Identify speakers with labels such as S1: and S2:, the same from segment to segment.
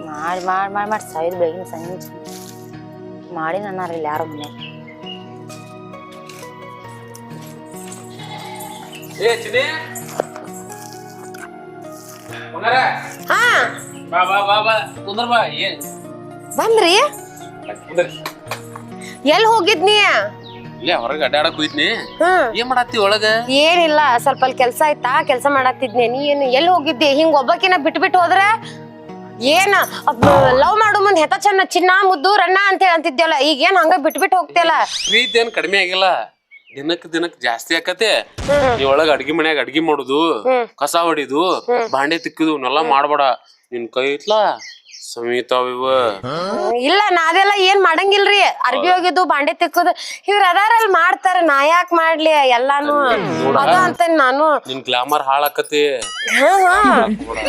S1: ಮಾಡಿ ಮಾಡಿ ಮಾಡಿ ಮಾಡಿ ಸಾವಿರ ಬೆಳಗಿನ ಸಂಜೆ ಮಾಡಿ ನನ್ನ ಇಲ್ಲಿ ಯಾರು ಮನೆ
S2: ಬಂದ್ರಿ ಎಲ್ ಹೋಗಿದ್ನಿ
S3: ಹೊರಗೆ ಅಡ್ಡಾಡಕ್ ಹೋಯ್ತಿನಿ ಏನ್ ಮಾಡತ್ತಿ ಒಳಗ
S2: ಏನಿಲ್ಲ ಸ್ವಲ್ಪ ಅಲ್ಲಿ ಕೆಲ್ಸ ಆಯ್ತಾ ಕೆಲ್ಸ ಮಾಡಾಕ್ತಿದ್ನಿ ನೀ ಏನು ಎಲ್ಲಿ ಹೋಗಿದ್ದಿ ಹಿಂಗ್ ಒಬ್ಬಕಿನ ಬಿಟ್ಟು ಹೋದ್ರ ಏನ ಲವ್ ಮಾಡೋ ಮುಂದ್ ಹೆತ ಚೆನ್ನ ಚಿನ್ನ ಮುದ್ದು ರಣ್ಣ ಅಂತ ಹೇಳಿ ಅಂತಿದ್ಯಲ್ಲ ಈಗ ಏನ್ ಹಂಗ ಬಿಟ್ಟು ಹೋಗ್ತಿಯಲ್ಲ
S3: ಪ್ರೀತಿ ಏನ್ ಕಡಿಮೆ ಆಗಿಲ್ಲ ದಿನಕ್ ಜಾಸ್ತಿ ಆಕತೆ ನೀ ಒಳಗ ಅಡ್ಗಿ ಮನ್ಯಾಗ ಅಡ್ಗಿ ಮಾಡುದು ಕಸ ಹೊಡಿದು ಬಾಂಡೆ ತಿಕ್ಕುದು ಇವನ್ನೆಲ್ಲಾ ಮಾಡ್ಬೇಡ ನಿನ್ ಕೈ ಐತ್ಲಾ ಸಮಿತಾವಿವ
S2: ಇಲ್ಲ ನಾದೆಲ್ಲ ಏನ್ ಮಾಡಂಗಿಲ್ರಿ ಅರ್ಬಿ ಹೋಗಿದ್ದು ಬಾಂಡೆ ತಿಕ್ಕುದು ಇವ್ರ ಅದಾರಲ್ಲಿ ಮಾಡ್ತಾರ ನಾ ಯಾಕ್ ಮಾಡ್ಲಿ ಎಲ್ಲಾನು ಅದು ಅಂತೇನ್ ನಾನು
S3: ನಿನ್ ಗ್ಲಾಮರ್ ಹಾಳಾಕತಿ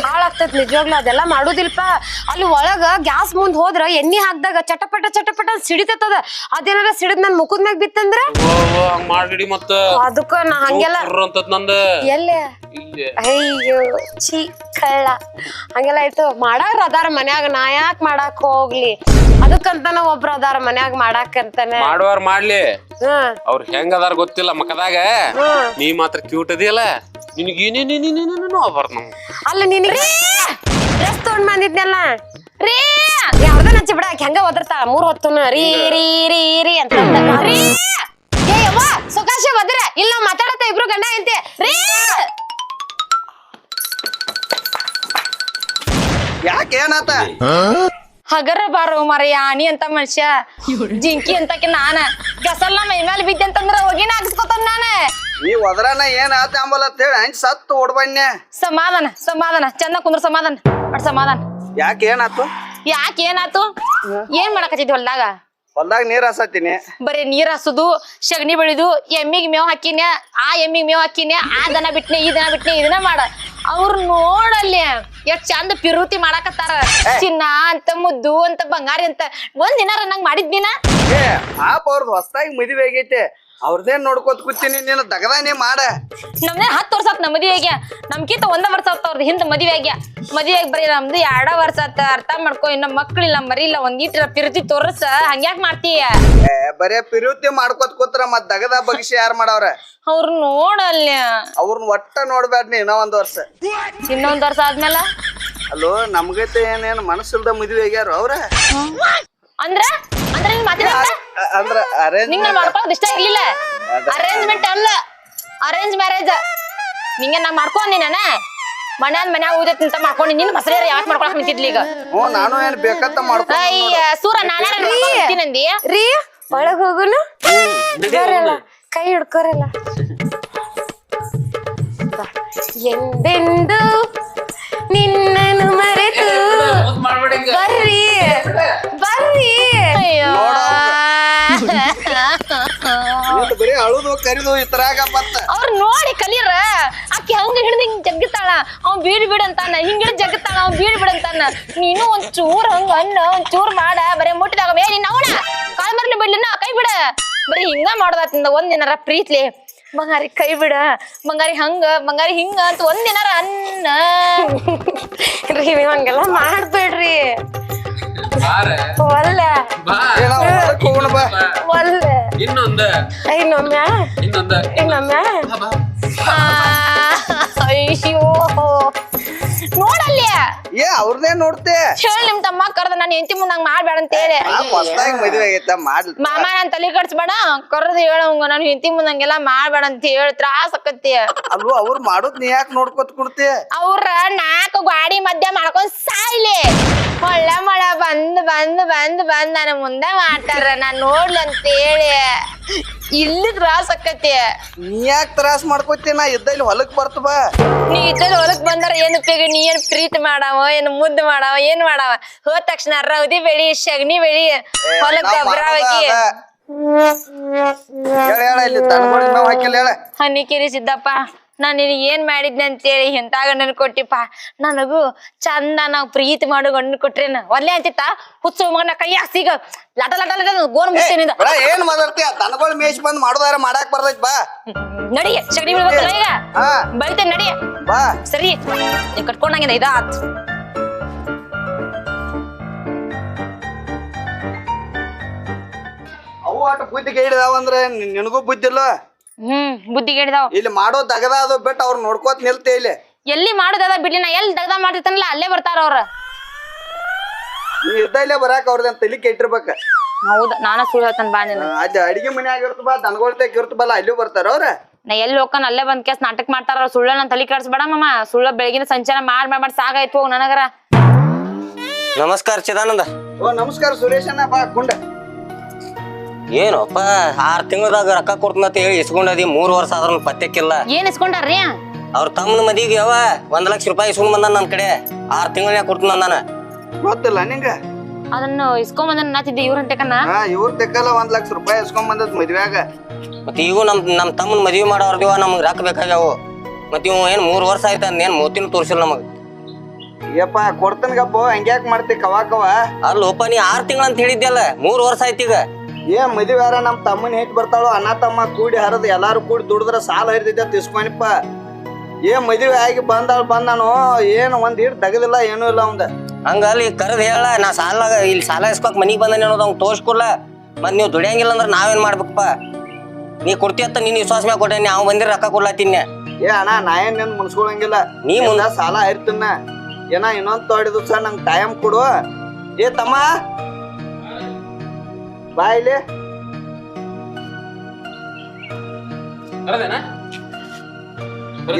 S2: ಹಾಳಾಗ್ತೈತ್ ನಿಜವಾಗ್ಲು ಅದೆಲ್ಲ ಮಾಡುದಿಲ್ಪ ಅಲ್ಲಿ ಒಳಗ ಗ್ಯಾಸ್ ಮುಂದ್ ಹೋದ್ರ ಎಣ್ಣಿ ಹಾಕ್ದಾಗ ಚಟಪಟ ಚಟಪಟ ಸಿಡಿತದ ಅದೇನಾರ ಸಿಡಿದ್ ನನ್ ಮುಖದ ಮ್ಯಾಗ ಬಿತ್ತಂದ್ರ
S3: ಹಂಗ್ ಮಾಡಿ ಮತ್ತ
S2: ಅದಕ್ಕ ನಾ ಹಂಗೆಲ್ಲ
S3: ನಂದ
S2: ಎಲ್ಲೇ ಅಯ್ಯೋ ಚೀ ಕಳ್ಳ ಹಂಗೆಲ್ಲ ಆಯ್ತು ಮಾಡಾರ ಅದಾರ ಮನ್ಯಾಗ ನಾ ಯಾಕ್ ಮಾಡಾಕ್ ಹೋಗ್ಲಿ ಅದಕ್ಕಂತಾನ ಒಬ್ರ ಅದಾರ ಮನ್ಯಾಗ ಮಾಡಾಕಂತಾನೆ
S3: ಮಾಡುವಾರ ಮಾಡ್ಲಿ ಅವ್ರ ಹೆಂಗ ಅದಾರ ಗೊತ್ತಿಲ್ಲ ಮಕದಾಗ ನೀ ಮಾತ್ರ ಕ್ಯೂಟ್ ಅದಿಯಲ್ಲ ನಿನಗ ಏನೇನೇನೇನೇನೇನೋ ಬರ್ತ ನಮ್
S2: ಅಲ್ಲ ನಿನಗೆ ಡ್ರೆಸ್ ತಗೊಂಡ್ ಬಂದಿದ್ನಲ್ಲ ರೀ ಯಾವ್ದ ನಚ್ಚಿ ಬಿಡಾಕ ಹೆಂಗ ಒದರ್ತಾಳ 3 ಹೊತ್ತುನ ರೀ ರೀ ರೀ ರೀ ಅಂತ ರೀ ಏ ಯವ್ವ ಸುಕಾಶ ಒದ್ರ ಇಲ್ಲ ಮಾತಾಡತ್ತ ಇಬ್ರು ಗಂಡ ಹೆಂಡತಿ ರೀ
S4: ಯಾಕೆ ಏನಾತ
S1: ಹಗರ ಬಾರೋ ಮರಯ್ಯ ಆನಿ ಅಂತ ಮನುಷ್ಯ ಜಿಂಕಿ ಅಂತಕ್ಕೆ ನಾನ ಗಸಲ್ನ ಮೈ ಮೇಲೆ ಬಿದ್ದೆ ಅಂತಂದ್ರ ಹೋಗಿನ ಹಾಕ್ಸ್ಕೊತಾನ ನಾನ
S4: ನೀ ಒದ್ರಾನ ಏನ್ ಆತ ಅಂಬಲ್ಲ ಅಂತ ಹೇಳಿ ಹಂಚ್ ಸತ್ತು ಓಡ್ಬನ್ನೆ
S1: ಸಮಾಧಾನ ಸಮಾಧಾನ ಚಂದ ಕುಂದ್ರ ಸಮಾಧಾನ ಬಟ್ ಸಮಾಧಾನ
S4: ಯಾಕೆ ಏನಾತು
S1: ಯಾಕೆ ಏನಾತು ಏನ್ ಮಾಡಕತ್ತಿದ್ವಿ
S4: ಹೊಲ್ದಾಗ ನೀರ್ ಹಸತೀನಿ
S1: ಬರೀ ನೀರ್ ಹಸುದು ಸಗಣಿ ಬೆಳಿದು ಎಮ್ಮಿಗ್ ಮೇವ್ ಹಾಕಿನ ಆ ಎಮ್ಮಿಗ್ ಮೇವ್ ಹಾಕಿನ ಆ ದನ ಬಿಟ್ನೆ ಈ ದನ ಬಿಟ್ನೆ ಇದನ್ನ ಮಾಡ ಅವ್ರ ನೋಡಲ್ಲಿ ಎಷ್ಟ್ ಚಂದ ಪಿರುತಿ ಮಾಡಾಕತ್ತಾರ ಚಿನ್ನ ಅಂತ ಮುದ್ದು ಅಂತ ಬಂಗಾರಿ ಅಂತ ಒಂದ್ ದಿನ ನಂಗ್ ಮಾಡಿದ್ನಿನ
S4: ಪಾಪ ಅವ್ರದ್ದು ಹೊಸದಾಗಿ ಮದುವೆ ಆಗೈತೆ ಅವ್ರದೇನ್ ನೋಡ್ಕೋತ ಕೂತೀನಿ ನೀನು ದಗದಾನೇ ಮಾಡ
S1: ನಮ್ದೇ 10 ವರ್ಷ ಆತ್ ನಮ್ಮ ಮದುವೆ ಆಗ್ಯ ನಮ್ಕಿಂತ 1 ವರ್ಷ ಆತ ಅವ್ರದ್ದು ಹಿಂದ ಮದುವೆ ಆಗ್ಯ ಮದುವೆ ಆಗಿ ಬರೀ ನಮ್ದು 2 ವರ್ಷ ಆತ ಅರ್ಥ ಮಾಡ್ಕೊ ಇನ್ನ ಮಕ್ಳಿಲ್ಲ ಮರಿಲ್ಲ ಒಂದೀಟ್ರ ಪಿರುತಿ ತೋರ್ಸ ಹಂಗ್ಯಾಕ್ ಮಾಡ್ತೀಯ
S4: ಬರೇ ಪಿರುತಿ ಮಾಡ್ಕೋತ ಕೂತ್ರ ಮತ್ ದಗದ ಬಗ್ಸಿ ಯಾರ್ ಮಾಡವ್ರ
S1: ಅವ್ರ ನೋಡಲ್ಲ
S4: ಅವ್ರನ್ನ ಒಟ್ಟ ನೋಡ್ಬ್ಯಾಡ್ನಿ ಇನ್ನೂ 1 ವರ್ಷ
S1: ಇನ್ನೊಂದ್ ವರ್ಷ ಆದ್ಮೇಲೆ
S4: ಅಲ್ಲೋ ನಮ್ಗೈತೆ ಏನೇನ್ ಮನಸ್ಸಿಲ್ದ ಮದುವೆ ಆಗ್ಯಾರ ಅವ್ರ
S1: ಅಂದ್ರ ಅಂದ್ರೆ ನೀನ್ ಮಾತಾಡ
S4: ಅಂದ್ರ
S1: ನಿಂಗ ಮಾಡ್ಕೊಳ್ಳೋದು ಇಷ್ಟ ಇರ್ಲಿಲ್ಲ ಅರೇಂಜ್ಮೆಂಟ್ ಅಲ್ಲ ಅರೇಂಜ್ ಮ್ಯಾರೇಜ್ ನಿಂಗೆ ನಾ ಮಾಡ್ಕೊಂಡಿ ನಾನ ಮನ್ಯಾಗ ಊದತ್ ಅಂತ ಮಾಡ್ಕೊಂಡಿ ನಿನ್ ಬಸರೇರ ಯಾಕೆ ಮಾಡ್ಕೊಳಕ್ ನಿಂತಿದ್ಲಿ ಈಗ
S4: ನಾನು ಏನ್ ಬೇಕಂತ ಮಾಡ್ಕೊ
S1: ಅಯ್ಯ ಸೂರ ನಾನೇನಂದಿ
S2: ರೀ ಒಳಗ್ ಹೋಗುನು ಕೈ ಹಿಡ್ಕೋರಲ್ಲ ಎಂದೆಂದು ನಿನ್ನನು ಮರೆತು ಬರ್ರಿ ಬರ್ರಿ
S1: ಅಯ್ಯೋ
S4: ಬರೀ ಅಳುದು ಕರಿದು ಈ ತರಾಗ ಬತ್ತ
S1: ಅವ್ರ ನೋಡಿ ಕಲೀರ ಆಕಿ ಹಂಗ ಹಿಡಿದು ಹಿಂಗ್ ಜಗ್ಗತಾಳ ಅವ್ ಬೀಡ್ ಅಂತಾನ ಹಿಂಗ್ ಹಿಡಿದು ಜಗ್ಗತಾಳ ಅವ್ ಬೀಡ್ ಅಂತಾನ ನೀನು ಒಂದ್ ಚೂರ್ ಹಂಗ ಅನ್ನ ಒಂದ್ ಚೂರ್ ಮಾಡ ಬರೀ ಮುಟ್ಟಿದಾಗ ಬೇ ನೀನ್ ಅವನ ಕಾಲ್ ಮರ್ಲಿ ಬಿಡ್ಲಿನ ಕೈ ಬಿಡ ಬರೀ ಹಿಂಗ ಮಾಡೋದಾತಿಂದ ಒಂದಿನಾರ ಪ್ರೀತ್ಲಿ ಬಂಗಾರಿ ಕೈ ಬಿಡ ಬಂಗಾರಿ ಹಂಗ ಬಂಗಾರಿ ಹಿಂಗ ಅಂತ ಒಂದಿನಾರ ಅನ್ನ
S2: ರೀ ಹಂಗೆಲ್ಲ ಮಾಡ್ಬೇಡ್ರಿ ಒಲ್ಲ ಒಲ್ಲ ಇನ್ನೊಮ್ಮೆ
S1: ಅಯ್ಯೋ ನೋಡಲ್ಲಿ
S4: ಅವ್ರದೇ ನೋಡ್ತೆ
S1: ಹೇಳಿ ನಿಮ್ ತಮ್ಮ ಕರ್ದ ನಾನು ಹೆಂಡತಿ ಮುಂದಂಗ ಮಾಡ್ಬೇಡ ಅಂತ ಹೇಳಿ
S4: ಮದುವೆ ಆಗೈತ ಮಾಡ್ಲಿ
S1: ಮಾಮ ನಾನ್ ತಲೆ ಕಡ್ಸ್ಬೇಡ ಕರ್ದು ಹೇಳಂಗ ನಾನು ಹೆಂಡತಿ ಮುಂದಂಗೆಲ್ಲ ಮಾಡ್ಬೇಡ ಅಂತ ಹೇಳಿ ತ್ರಾಸ ಆಕತಿ
S4: ಅಲ್ವ ಅವ್ರು ಮಾಡೋದ್ ನೀ ಯಾಕೆ ನೋಡ್ಕೊತ ಕುಡ್ತಿ
S1: ಅವ್ರ 4 ಗಾಡಿ ಮಧ್ಯ ಮಾಡ್ಕೊಂಡ್ ಸಾಯ್ಲಿ ಹೊಳ್ಳ ಮಳ ಬಂದ್ ನನ್ನ ಮುಂದೆ ಮಾಡ್ತಾರ ನಾನ್ ನೋಡ್ಲಿ ಅಂತ ಹೇಳಿ ಇಲ್ಲಿ ತ್ರಾಸ ಆಕತಿ
S4: ನೀ ಯಾಕೆ ತ್ರಾಸ ಮಾಡ್ಕೋತಿ ನಾ ಇದ್ದಲ್ಲಿ ಹೊಲಕ್ ಬರ್ತ ಬಾ
S1: ನೀ ಇದ್ದಲ್ಲಿ ಹೊಲಕ್ ಬಂದಾರ ಏನ್ ಉಪಯೋಗ ನೀ ಏನ್ ಪ್ರೀತಿ ಮಾಡಾವ ಏನ್ ಮುದ್ದು ಮಾಡಾವ ಏನ್ ಮಾಡಾವ ಹೋದ ತಕ್ಷಣ ರೌದಿ ಬೆಳಿ ಸಗಣಿ ಬೆಳಿ ಹೊಲಕ್ ಗೊಬ್ಬರ ಹಾಕಿ ಹನಿಕಿರಿ ಸಿದ್ದಪ್ಪ ನಾನ್ ನಿನಗೆ ಏನ್ ಮಾಡಿದ್ನಿ ಅಂತೇಳಿ ಎಂತ ಗಂಡನ್ ಕೊಟ್ಟಿಪ್ಪ ನನಗೂ ಚಂದ ನಾವ್ ಪ್ರೀತಿ ಮಾಡು ಗಂಡ ಕೊಟ್ರೇನ ಒಲ್ಲೆ ಅಂತಿತ್ತ ಹುಚ್ಚು ಮಗನ ಕೈಯಾಗ ಸಿಗ ಲಟ ಲಟ ಲಟ ಗೋರ್ ಮುಚ್ಚೇನಿಂದ
S4: ಏನ್ ಮಾತಾಡ್ತೀಯ ದನಗಳು ಮೇಷ್ ಬಂದ್ ಮಾಡೋದಾರ ಮಾಡಾಕ್ ಬರ್ತೈತ್ ಬಾ
S1: ನಡಿ ಸಗಣಿ ಬಿಡ್ಬೇಕಲ್ಲ ಈಗ ಬೈತೇನ್ ನಡಿ
S4: ಬಾ
S1: ಸರಿ ನೀ ಕಟ್ಕೊಂಡಂಗಿದ ಇದಾತ್
S4: ಒಟ್ಟು ಬುದ್ಧಿಗೆ ಹಿಡಿದಾವಂದ್ರೆ ನಿನಗೂ ಬುದ್ಧಿಲ್ಲ.
S1: ಬುದ್ಧಿಗೆ ಹಿಡಿದಾವ್.
S4: ಇಲ್ಲಿ ಮಾಡೋ ದಗದ ಅದು ಬಿಟ್ಟು ಅವ್ರು ನೋಡ್ಕೋತ ನಿಲ್ತೆ ಇಲ್ಲಿ.
S1: ಎಲ್ಲಿ ಮಾಡುದದ ಬಿಡ್ಲಿ, ನಾ ಎಲ್ಲಿ ದಗದ ಮಾಡ್ತಿರ್ತನಲ್ಲ ಅಲ್ಲೇ ಬರ್ತಾರ ಅವ್ರ.
S4: ನೀ ಇದ್ದಲ್ಲೇ ಬರಾಕ ಅವ್ರದೇನ್ ತಲಿ ಕೆಟ್ಟಿರ್ಬೇಕ.
S1: ಹೌದ, ನಾನ ಸುಳ್ಳು ಹೇಳ್ತಾನ ಬಾ ನಿನ್ನ.
S4: ಅದ್ ಅಡಿಗೆ ಮನ್ಯಾಗ ಇರ್ತಬಾ, ದನಗೊಳ್ತೇಕ್ ಇರ್ತಬಲ್ಲ, ಅಲ್ಲೂ ಬರ್ತಾರ ಅವ್ರ.
S1: ನಾ ಎಲ್ಲಿ ಹೋಗ್ತಾನ ಅಲ್ಲೇ ಬಂದ್ ಕೇಸ್ ನಾಟಕ ಮಾಡ್ತಾರ ಅವ್ರ. ಸುಳ್ಳ ನನ್ ತಲಿ ಕೆಡ್ಸ್ಬೇಡ ಮಾಮ. ಸುಳ್ಳ ಬೆಳಗಿನ ಸಂಚಾರ ಮಾಡಿ ಸಾಗಾಯ್ತು ಹೋಗ್ ನನಗರ.
S5: ನಮಸ್ಕಾರ ಚಿದಾನಂದ.
S4: ಓ ನಮಸ್ಕಾರ ಸುರೇಶಣ್ಣ, ಬಾ ಕುಂಡ.
S5: ಏನಪ್ಪ 6 ತಿಂಗಳದಾಗ ರೊಕ್ಕ ಕೊಡ್ತಂತ ಹೇಳಿ ಇಸ್ಕೊಂಡದಿ, 3 ವರ್ಷ ಆದ್ರೂ ಪತ್ತೆಕ್ಕಿಲ್ಲ.
S1: ಏನ್ ಇಸ್ಕೊಂಡಾರ್ರಿ?
S5: ಅವ್ರ ತಮ್ಮನ ಮದಿಗೆ ಯಾವ 1 ಲಕ್ಷ ರೂಪಾಯಿ ಇಸ್ಕೊಂಡ್ ಬಂದ ನನ್ ಕಡೆ. 6 ತಿಂಗಳನ್ಯಾಗ ಕೊಡ್ತೀನಿ ಅಂದಾನ.
S4: ಗೊತ್ತಿಲ್ಲ ನಿಂಗ?
S1: ಅದನ್ನ ಇಸ್ಕೊಂಡ್ ಬಂದ ನಾತಿದ್ದೆ ಇವ್ರ ಅಂಟಕನ.
S4: ಇವ್ರ ತೆಕ್ಕಲ್ಲ 1 ಲಕ್ಷ ರೂಪಾಯಿ ಇಸ್ಕೊಂಡ್ ಬಂದದ್ ಮದ್ವ್ಯಾಗ.
S5: ಮತ್ತೆ ಈಗ ನಮ್ ತಮ್ಮನ ಮದ್ವಿ ಮಾಡೋರ್ದಿವ, ನಮ್ಗೆ ರೊಕ್ಕ ಬೇಕಾಗ್ಯಾವು. ಮತ್ ಇವ್ ಏನ್ 3 ವರ್ಷ ಆಯ್ತ ಏನ್ ಮೂತಿನ ತೋರ್ಸಿಲ್ಲ ನಮಗ್.
S4: ಯಪ್ಪ ಕೊಡ್ತನ್ಗಪ್ಪ, ಹಂಗ್ಯಾಕ್ ಮಾಡ್ತಿ ಕವಾ
S5: ಅಲ್ಲೋಪ ನೀ 6 ತಿಂಗಳ ಅಂತ ಹೇಳಿದ್ಯಲ್ಲ, 3 ವರ್ಷ ಆಯ್ತು ಈಗ.
S4: ಏನ್ ಮದ್ವ್ಯಾರ ನಮ್ ತಮ್ಮನ ಹೇಟ್ ಬರ್ತಾಳು, ಅಣ್ಣ ತಮ್ಮ ಕೂಡಿ ಹರದ್ ಎಲ್ಲಾರು ಕೂಡಿ ದುಡಿದ್ರ ಸಾಲ ಹರಿದಿದ್ದ ತಿಸ್ಕೊನಿಪ್ಪ. ಏನ್ ಮದ್ವೆ ಆಗಿ ಬಂದಾನು, ಏನ್ ಒಂದ್ ಹಿಡ್ ತಗದಿಲ್ಲ, ಏನೂ ಇಲ್ಲ ಅವಂದ.
S5: ಹಂಗ ಅಲ್ಲಿ ಕರೆದ್ ಹೇಳ, ನಾ ಇಲ್ಲಿ ಸಾಲ ಇಸ್ಕೊಕ್ ಮನಿಗ್ ಬಂದಾನೆ ಅನ್ನೋದು ಅವ್ನು ತೋರ್ಸ್ಕೊಡ್ಲ. ಮತ್ ನೀವು ದುಡಿಯಂಗಿಲ್ಲ ಅಂದ್ರ ನಾವೇನ್ ಮಾಡ್ಬೇಕಪ್ಪ? ನೀ ಕೊಡ್ತಿ ಅಂತ ನೀನ್ ವಿಶ್ವಾಸ ಮ್ಯಾಗ ಕೊಟ್ಟೆ, ಅವ್ ಬಂದಿರ ರೊಕ್ಕ ಕೊಡ್ಲಾತಿನ್ಯ.
S4: ಏ ಅಣ್ಣ, ನಾ ಏನ್ ನಿನ್ ಮುನ್ಸ್ಕೊಳಂಗಿಲ್ಲ.
S5: ನೀ ಮುಂದ
S4: ಸಾಲ ಹರಿತನ್ನ ಏನ ಇನ್ನೊಂದ್ ತೊಡಿದು ಸರ್ ನಂಗ್ ಟೈಮ್ ಕೊಡು. ಏ ತಮ್ಮ ಬಾ ಇಲ್ಲಿ.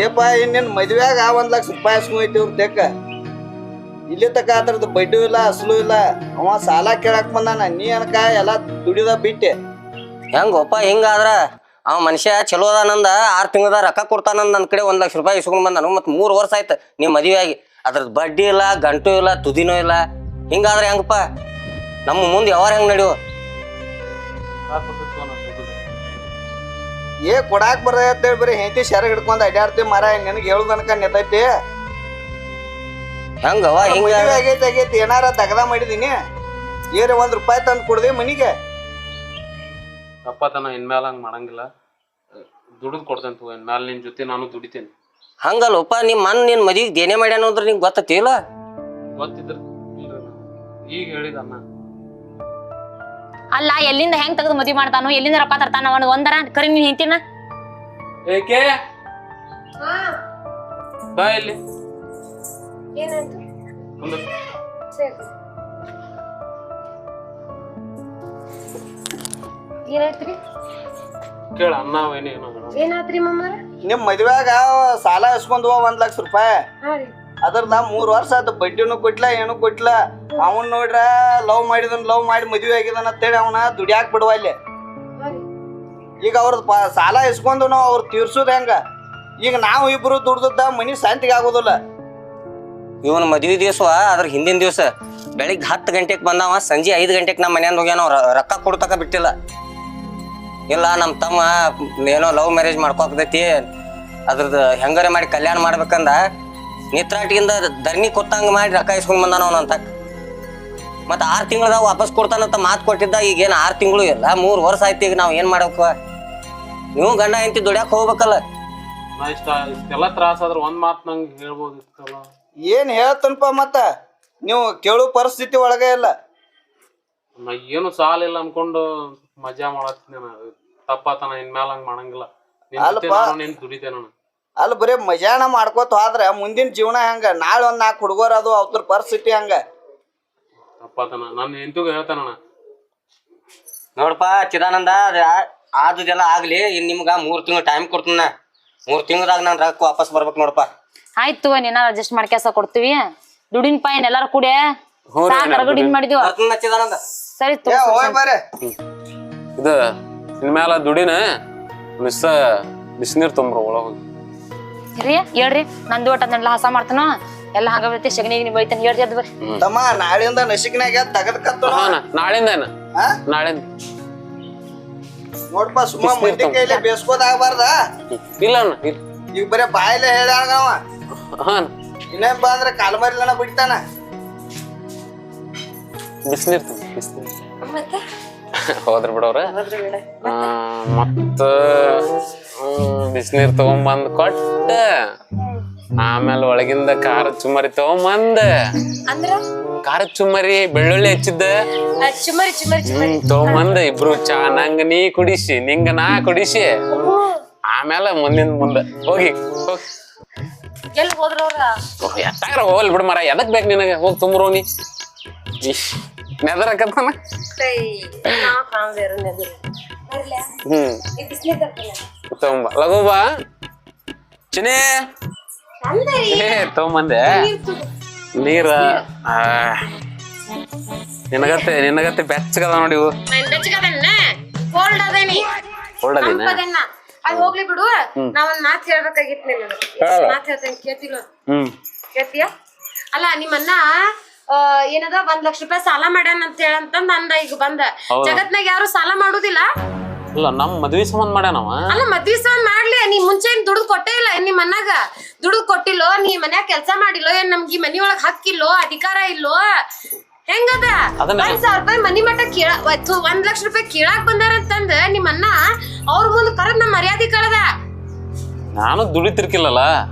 S4: ಏಪ ನಿನ್ ಮದ್ವ್ಯಾಗ 1 ಲಕ್ಷ ರೂಪಾಯಿ ಇಸ್ಕೊಂಡೈತಿ ಇವ್ರ ತೆಕ್ಕ. ಇಲ್ಲಿ ತಕ ಅದ್ರದ್ದು ಬಡ್ಡಿ ಇಲ್ಲ, ಅಸಲು ಇಲ್ಲ. ಅವ ಸಾಲ ಕೇಳಕ್ ಬಂದಾನ, ನೀ ಅನ್ಕ ಎಲ್ಲಾ ದುಡಿದ ಬಿಟ್ಟೆ.
S5: ಹೆಂಗೊಪ್ಪ ಹಿಂಗಾದ್ರ? ಅವ ಮನುಷ್ಯ ಚಲೋ ಅದಾನಂದ 6 ತಿಂಗಳದ ರೊಕ್ಕ ಕೊಡ್ತಾನಂದ ನನ್ ಕಡೆ 1 ಲಕ್ಷ ರೂಪಾಯಿ ಇಸ್ಕೊಂಡ್ ಬಂದಾನು. ಮತ್ 3 ವರ್ಷ ಆಯ್ತು ನೀವ್ ಮದುವೆ ಆಗಿ, ಅದ್ರದ್ ಬಡ್ಡಿ ಇಲ್ಲ, ಗಂಟು ಇಲ್ಲ, ತುದಿನೂ ಇಲ್ಲ. ಹಿಂಗಾದ್ರ ಹೆಂಗಪ್ಪ? ನಮ್ಮ ಮುಂದೆ ಯಾವಾರ ಹೆಂಗ್ ನಡೆಯೋ?
S4: ಏ ಕೊಡಾಕ್ ಬರ್ತೇಳಿ ಬರೀ ಹೆಂಡತಿ ಶರ ಹಿಡ್ಕೊಂಡ್ ಅಡ್ಯಾಡ್ತೀವಿ ಮರ. ನಿನಗೆ ಹೇಳುದನಕ ನೆತೈತಿ.
S5: ಹೆಂಗವ ಹಿಂಗ
S4: ಆಗೈತಿ ಏನಾರ ತಗದ ಮಾಡಿದೀನಿ. ಏನ್ 1 ರೂಪಾಯಿ ತಂದು ಕೊಡ್ದಿ ಮನಿಗೆ?
S3: ತಪ್ಪತನ ಇನ್ಮೇಲ ಹಂಗ ಮಾಡಂಗಿಲ್ಲ. ದುಡಿದ್ ಕೊಡ್ತೇನೆ ಇನ್ಮೇಲೆ ನಿನ್ ಜೊತೆ ನಾನು ದುಡಿತೇನೆ.
S5: ಹಂಗಲ್ಲಪ್ಪ, ನಿನ್ ಮದಿಗೆ ದೇನೆ ಮಾಡ್ಯಾನ ಅಂದ್ರೆ ನಿಂಗೆ ಗೊತ್ತಿಲ್ಲ?
S3: ಗೊತ್ತಿದ್ರ ಈಗ ಹೇಳಿದ ಅಣ್ಣ.
S1: ಅಲ್ಲ, ಎಲ್ಲಿಂದ ಹೆಂಗ್ ತೆಗೆದು ಮದ್ವಿ ಮಾಡ್ತಾನು, ಎಲ್ಲಿಂದ ರೊಕ್ಕ ತರ್ತಾನ ಒಂದರ ಕರಿ ನೀನ್ ಹಿಂತಿನ.
S3: ಏಕೆ ಬಾ ಇಲ್ಲಿ ಕೇಳ ಅಣ್ಣ.
S2: ಏನಾತ್ರಿ ಮಮ್ಮಾರ?
S4: ನಿಮ್ ಮದ್ವ್ಯಾಗ ಸಾಲ ಇಸ್ಕೊಂಡ್ವ 1 ಲಕ್ಷ ರೂಪಾಯಿ. ಅದ್ರದ 3 ವರ್ಷ ಆಯ್ತು, ಬಡ್ಡಿನೂ ಕೊಟ್ಲ, ಏನು ಕೊಟ್ಲ. ಅವನ್ ನೋಡ್ರ ಲವ್ ಮಾಡಿ ಮದ್ವೆ ಆಗಿದಾನ ಅಂತೇಳಿ ಅವನ ದುಡಿಯಾಕ್ ಬಿಡುವ ಇಲ್ಲಿ. ಈಗ ಅವ್ರದ್ ಸಾಲ ಇಸ್ಕೊಂಡು ನಾವು ಅವ್ರು ತೀರ್ಸುದ ಹೆಂಗ? ಈಗ ನಾವು ಇಬ್ರು ದುಡ್ದದ್ದ ಮನಿ ಶಾಂತಿಗೆ ಆಗೋದಿಲ್ಲ.
S5: ಇವನ್ ಮದ್ವಿ ದಿವಸ ಅದ್ರ ಹಿಂದಿನ ದಿವಸ ಬೆಳಿಗ್ಗೆ 10 ಗಂಟೆಗೆ ಬಂದಾವ, ಸಂಜೆ 5 ಗಂಟೆಗೆ ನಮ್ಮ ಮನೆಯಿಂದ ಹೋಗ್ಯಾನ. ರೊಕ್ಕ ಕೊಡ್ತಕ ಬಿಟ್ಟಿಲ್ಲ. ಇಲ್ಲ ನಮ್ಮ ತಮ್ಮ ಏನೋ ಲವ್ ಮ್ಯಾರೇಜ್ ಮಾಡ್ಕೋಕತೈತಿ, ಅದ್ರದ್ದು ಹೆಂಗಾರೆ ಮಾಡಿ ಕಲ್ಯಾಣ ಮಾಡ್ಬೇಕಂದ ನಿತ್ರಾಟಿಯಿಂದ ಧರಣಿ ಕೊತ್ತಂಗ ಮಾಡಿ ರೊಕ್ಕ ಇಸ್ಕೊಂಡ್ ಬಂದಾನ ಅವನಂತ. ಮತ್ತ 6 ತಿಂಗಳದಾಗ ವಾಪಸ್ ಕೊಡ್ತಾನಂತ ಮಾತು ಕೊಟ್ಟಿದ್ದ. ಈಗ ಏನ್ 6 ತಿಂಗಳು ಇಲ್ಲ, 3 ವರ್ಷ ಆಯ್ತು. ಈಗ ನಾವ್ ಏನ್ ಮಾಡ್ಬೇಕು? ನೀವು ಗಂಡ ಹೆಂಡತಿ ದುಡ್ಯಾಕ ಹೋಗ್ಬೇಕಲ್ಲ.
S3: ಇಷ್ಟೆಲ್ಲ ತ್ರಾಸ ಆದ್ರ ಒಂದ್ ಮಾತ್ ನಂಗೆ ಹೇಳ್ಬೋದಿತ್ತಲ್ಲ.
S4: ಏನ್ ಹೇಳ್ತನಪ್ಪ, ಮತ್ತ ನೀವು ಕೇಳೋ ಪರಿಸ್ಥಿತಿ ಒಳಗೆ ಇಲ್ಲ.
S3: ನಾ ಏನು ಸಾಲ ಇಲ್ಲ ಅನ್ಕೊಂಡು ಮಜಾ ಮಾಡತ್ತೀನಿ. ತಪ್ಪತನ ಇನ್ಮೇಲ ಹಂಗ ಮಾಡಂಗಿಲ್ಲ. ನೀನ್ ದುಡಿತೇನ.
S4: ಅಲ್ಲಿ ಬರೀ ಮಜಾನ ಮಾಡ್ಕೋತ ಹೋದ್ರ ಮುಂದಿನ ಜೀವನ ಹೆಂಗ? ನಾಳೆ 1-4 ಹುಡುಗರ ಅದು ಅವ್ರ ಪರಿಸ್ಥಿತಿ ಹಂಗ.
S3: ತಪ್ಪತನ ನನ್ನ ಹೆಂಡತಿಗೂ ಹೇಳ್ತಾನಣ್ಣ.
S5: ನೋಡಪ್ಪ ಚಿದಾನಂದ, ಆದುದೆಲ್ಲ ಆಗ್ಲಿ. ಇನ್ ನಿಮ್ಗ 3 ತಿಂಗಳು ಟೈಮ್ ಕೊಡ್ತೀನ. 3 ತಿಂಗಳದಾಗ ನಾನು ರೊಕ್ಕ ವಾಪಸ್ ಬರ್ಬೇಕು ನೋಡಪ್ಪ.
S1: ಆಯ್ತು, ನೀನ ಅಡ್ಜಸ್ಟ್ ಮಾಡ್ಕ್ಯಾಸ ಕೊಡ್ತೀವಿ. ದುಡಿನ ಪಾಯಿನ್ ಎಲ್ಲಾರು ಕೂಡೆ ರಗಡಿನ್ ಮಾಡಿದ್ವಿ.
S5: ಚಿದಾನಂದ
S1: ಸರಿ
S3: ಇದು ಇನ್ಮೇಲ ದುಡಿನ ಬಿಸಿನೀರ್ ತೊಂಬ್ರ ಒಳಗ
S1: ರೀ. ಹೇಳ್ರಿ, ನಂದು ಒಟ್ಟದನ್ನೆಲ್ಲ ಹಸ ಮಾಡ್ತಾನ. ಎಲ್ಲ ಹಾಗೈತಿ, ಸಗಣಿ ಬೈತಾನ. ಹೇಳ್ರಿ ಅದ್ ಬರ್ರಿ
S4: ತಮ್ಮ. ನಾಳೆಯಿಂದ ನಸಿಕ್ನಾಗ ತಗದ್ ಕತ್ತ
S3: ನಾಳಿಂದ ನಾಳಿಂದ
S4: ನೋಡ್ಪ. ಸುಮ್ಮ ಮಂದಿ ಕೈಲಿ ಬೇಸ್ಕೋದಾಗಬಾರ್ದ.
S3: ಇಲ್ಲ ಅಣ್ಣ,
S4: ಈಗ ಬರೀ ಬಾಯಿಲೆ ಹೇಳ್ಯಾವ. ಇನ್ನೇನ್ ಬಾ ಅಂದ್ರೆ ಕಾಲ್ಮರಿಲನ ಬಿಡ್ತಾನ.
S3: ಬಿಸಿನೀರ್ ಹೋದ್ರ ಬಿಡವ್ರ. ಮತ್ತ ಬಿಸಿನೀರ್ ತಗೊಂಬಂದ್ ಕೊಟ್ಟ, ಆಮೇಲೆ ಒಳಗಿಂದ ಖಾರ ಚುಮ್ಮರಿ ತಗೊಂಬಂದ ಖಾರದ ಚುಮ್ಮರಿ ಬೆಳ್ಳುಳ್ಳಿ ಹಚ್ಚಿದ್ದ
S2: ಚುಮರಿ ಚುಮರಿ ಚುಮರಿ
S3: ತಗೊಂಬಂದ ಇಬ್ರು ಚಾ ನಂಗ ನೀ ಕುಡಿಸಿ ನಿಂಗ ನಾ ಕುಡಿಸಿ ಆಮೇಲೆ ಮುಂದೆ ಹೋಗಿ
S2: ಎಲ್ಲಿ ಹೋದ್ರವ್ರ
S3: ಎತ್ತಾಗ್ರ ಹೋಗ್ಲಿ ಬಿಡು ಮರ ಎದಕ್ ಬೇಕು ನಿನಗೆ ಹೋಗಿ ತುಂಬ್ರೋನಿ ನೆದರಕತ್ತಾನ ತಗೊಂಬ ಲಘು ಬಾ ಚಿನಿ ತಗೊಂಬಂದೆ ನೀರ ನಿನಗತ್ತೆ ಬೆಚ್ಚಗದ ನೋಡಿ ಇವು
S2: ಕೋಲ್ಡ್ ಅದೇನಿ
S3: ಹೊರಡದಿನ
S2: ಅದ್ ಹೋಗ್ಲಿ ಬಿಡು ನಾವೊಂದ್ ಮಾತ್ ಹೇಳ್ಬೇಕಾಗಿತ್ತು ನಿನಗೆ ಮಾತ್ ಹೇಳ್ತೇನೆ ಕೇಳ್ತಿಲ್ಲ ಕೇಳ್ತೀಯ ಅಲ್ಲ ನಿಮ್ಮನ್ನ ಏನದ 1 ಲಕ್ಷ ರೂಪಾಯಿ ಸಾಲ ಮಾಡ್ಯಾನ ಅಂತ ಹೇಳಂತಂದ್ ಅಂದ ಈಗ ಬಂದ ಜಗತ್ನಾಗ ಯಾರು ಸಾಲ ಮಾಡುದಿಲ್ಲ
S3: ಅಲ್ಲ ನಮ್ ಮದ್ವಿ ಸಂಬಂಧ ಮಾಡ್ಯಾನವ
S2: ಅಲ್ಲ ಮದ್ವಿ ಸಂಬಂಧ ಮಾಡ್ಲಿ ನೀ ಮುಂಚೆ ಏನ್ ದುಡ್ಡು ಕೊಟ್ಟೇ ಇಲ್ಲ ನಿಮ್ ಮನ್ಯಾಗ ದುಡ್ಡು ಕೊಟ್ಟಿಲ್ಲೋ ನೀ ಮನ್ಯಾಗ ಕೆಲ್ಸ ಮಾಡಿಲ್ಲೋ ಏನ್ ನಮ್ಗೆ ಈ ಮನಿ ಒಳಗ್ ಹಕ್ಕಿಲ್ಲೋ ಅಧಿಕಾರ ಇಲ್ಲೋ ಹೆಂಗದ 1,000 ರೂಪಾಯಿ ಮನಿ ಮಠ ಕೇಳ 1 ಲಕ್ಷ ರೂಪಾಯಿ ಕೇಳಾಕ್ ಬಂದಾರ ಅಂತಂದ ನಿಮ್ ಅಣ್ಣ ಅವ್ರ ಮುಂದ್ ಕರದ್ ನಮ್ ಮರ್ಯಾದೆ ಕಳದ
S3: ನಾನು ದುಡಿತಿರ್ಕಿಲ್ಲಲ್ಲ